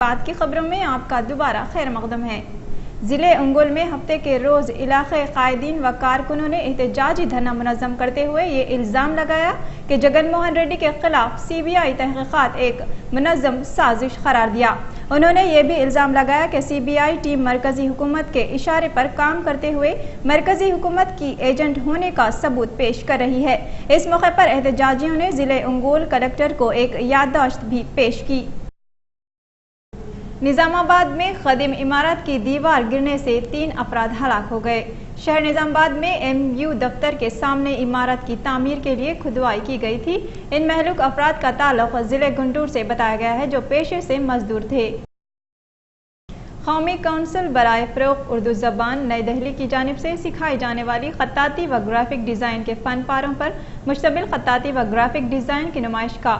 بعد کی خبروں میں آپ کا دوبارہ خیر مقدم ہے۔ ضلع انگول میں ہفتے کے روز علاقے قائدین و کارکنوں نے احتجاجی دھرنا منظم کرتے ہوئے یہ الزام لگایا کہ جگن موہن ریڈی کے خلاف سی بی آئی تحقیقات ایک منظم سازش قرار دیا۔ انہوں نے یہ بھی الزام لگایا کہ سی بی آئی ٹیم مرکزی حکومت کے اشارے پر کام کرتے ہوئے مرکزی حکومت کی ایجنٹ ہونے کا ثبوت پیش کر رہی ہے۔ اس موقع پر احتجاجیوں نے ضلع انگول کلکٹر کو ایک یادداشت بھی پیش کی۔ نظام آباد میں قدیم عمارت کی دیوار گرنے سے 3 افراد ہلاک ہو گئے۔ شہر نظام آباد میں ایم یو دفتر کے سامنے عمارت کی تعمیر کے لیے کھدوائی کی گئی تھی۔ ان مہلوک افراد کا تعلق ضلع گنٹور سے بتایا گیا ہے، جو پیشے سے مزدور تھے۔ قومی کونسل برائے فروغ اردو زبان نئی دہلی کی جانب سے سکھائی جانے والی خطاطی و گرافک ڈیزائن کے فن پاروں پر مشتمل خطاطی و گرافک ڈیزائن کی نمائش کا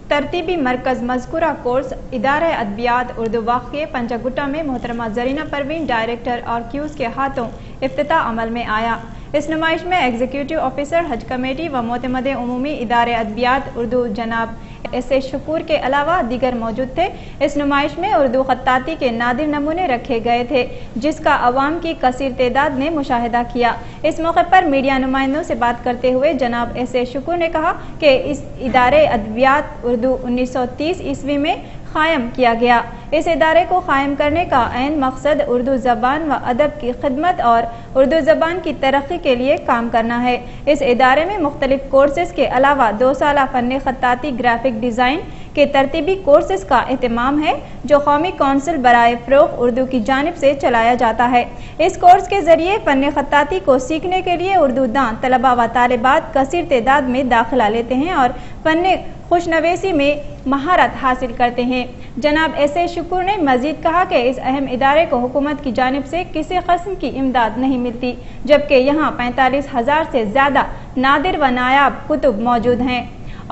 ترتیبی مرکز مذکورہ کورس ادارہ ادبیات اردو واقع پنچگٹا میں محترمہ زرینہ پروین ڈائریکٹر اور کیوز کے ہاتھوں افتتاح عمل میں آیا۔ اس نمائش میں ایگزیکٹو آفیسر حج کمیٹی و معتمد عمومی ادارہ ادبیات اردو جناب ایس اے شکور کے علاوہ دیگر موجود تھے۔ اس نمائش میں اردو خطاطی کے نادر نمونے رکھے گئے تھے، جس کا عوام کی کثیر تعداد نے مشاہدہ کیا۔ اس موقع پر میڈیا نمائندوں سے بات کرتے ہوئے جناب ایس اے شکور نے کہا کہ اس ادارہ ادبیات اردو 1930 عیسوی میں قائم کیا گیا۔ اس ادارے کو قائم کرنے کا عین مقصد اردو زبان و ادب کی خدمت اور اردو زبان کی ترقی کے لیے کام کرنا ہے۔ اس ادارے میں مختلف کورسز کے علاوہ 2 سالہ فن خطاطی گرافک ڈیزائن کے ترتیبی کورسز کا اہتمام ہے، جو قومی کونسل برائے فروغ اردو کی جانب سے چلایا جاتا ہے۔ اس کورس کے ذریعے فن خطاطی کو سیکھنے کے لیے اردو داں طلباء و طالبات کثیر تعداد میں داخلہ لیتے ہیں اور فن خوشنویسی میں مہارت حاصل کرتے ہیں۔ جناب ایس اے شکور نے مزید کہا کہ اس اہم ادارے کو حکومت کی جانب سے کسی قسم کی امداد نہیں ملتی، جبکہ یہاں 45,000 سے زیادہ نادر و نایاب کتب موجود ہیں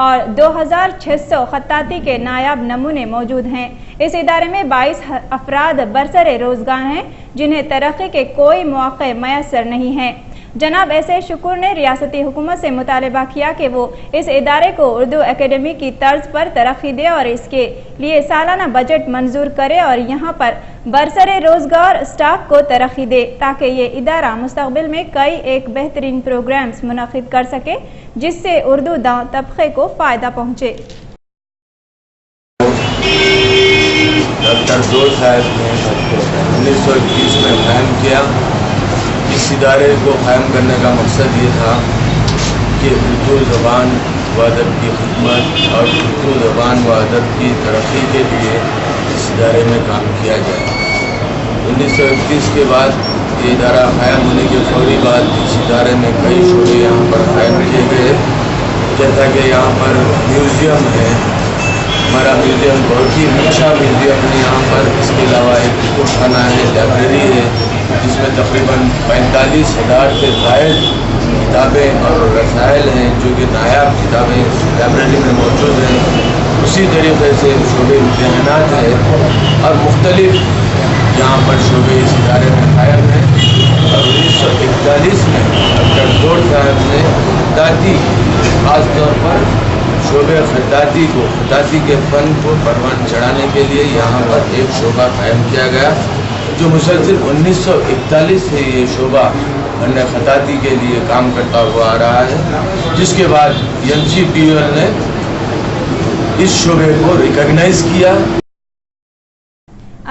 اور 2,600 خطاطی کے نایاب نمونے موجود ہیں۔ اس ادارے میں 22 افراد برسر روزگار ہیں، جنہیں ترقی کے کوئی مواقع میسر نہیں ہیں۔ جناب ایس اے شکور نے ریاستی حکومت سے مطالبہ کیا کہ وہ اس ادارے کو اردو اکیڈمی کی طرز پر ترقی دے اور اس کے لیے سالانہ بجٹ منظور کرے اور یہاں پر برسر روزگار اسٹاف کو ترقی دے، تاکہ یہ ادارہ مستقبل میں کئی ایک بہترین پروگرامز منعقد کر سکے، جس سے اردو داں طبقے کو فائدہ پہنچے۔ ڈاکٹر زور صاحب نے 1921 میں قائم کیا۔ اس ادارے کو قائم کرنے کا مقصد یہ تھا کہ اردو زبان و ادب کی خدمت اور اردو زبان و ادب کی ترقی کے لیے اس ادارے میں کام کیا جائے۔ 1931 کے بعد یہ ادارہ قائم ہونے کے فوری بعد اس ادارے میں کئی شعبے یہاں پر قائم کیے گئے، جیسا کہ یہاں پر میوزیم ہے، ہمارا میوزیم بہت ہی اچھا میوزیم ہے یہاں پر۔ اس کے علاوہ ایک کتب خانہ ہے، لائبریری ہے، جس میں تقریباً 45,000 سے زائد کتابیں اور رسائل ہیں، جو کہ نایاب کتابیں لائبریری میں موجود ہیں۔ اسی طریقے سے شعبے امتحانات ہے اور مختلف یہاں پر شعبے اس ادارے میں قائم ہیں۔ اور 1941 میں ڈاکٹر زور صاحب نے خطاطی، خاص طور پر شعبے خطاطی کے فن کو پروان چڑھانے کے لیے یہاں پر ایک شعبہ قائم کیا گیا، جو مسلسل 1941 سے یہ شعبہ فن خطاطی کے لیے کام کرتا ہوا آ رہا ہے، جس کے بعد NCPL نے اس شعبے کو ریکگنائز کیا۔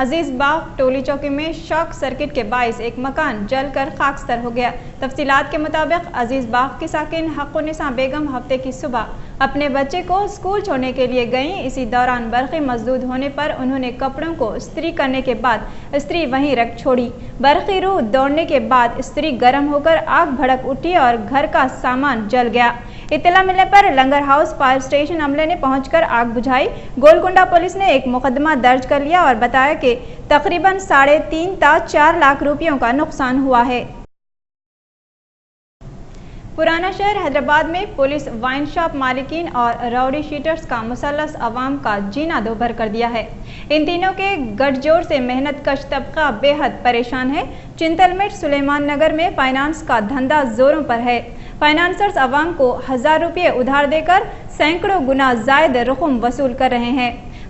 عزیز باغ ٹولی چوکی میں شارٹ سرکٹ کے باعث ایک مکان جل کر خاکستر ہو گیا۔ تفصیلات کے مطابق عزیز باغ کی ساکن حق النساء بیگم ہفتے کی صبح اپنے بچے کو اسکول چھوڑنے کے لیے گئیں۔ اسی دوران برقی مسدود ہونے پر انہوں نے کپڑوں کو استری کرنے کے بعد استری وہیں رکھ چھوڑی۔ برقی روح دوڑنے کے بعد استری گرم ہو کر آگ بھڑک اٹھی اور گھر کا سامان جل گیا۔ اطلاع ملنے پر لنگر ہاؤس فائر اسٹیشن عملے نے پہنچ کر آگ بجھائی۔ گولکنڈہ پولیس نے ایک مقدمہ درج کر لیا اور بتایا کہ تقریباً 3.5 تا 4 لاکھ روپیوں کا نقصان ہوا ہے۔ پرانا شہر حیدرآباد میں پولیس وائن شاپ مالکین اور راؤڈی شیٹرز کا مثلث عوام کا جینا دوبھر کر دیا ہے۔ ان تینوں کے گٹھ جوڑ سے محنت کش طبقہ بے حد پریشان ہے۔ چنتل مٹ سلیمان نگر میں فائنانس کا دھندا زوروں پر ہے۔ فائنانسرز عوام کو 1000 روپے ادھار دے کر سینکڑوں گنا زائد رقم وصول کر رہے ہیں۔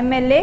MLA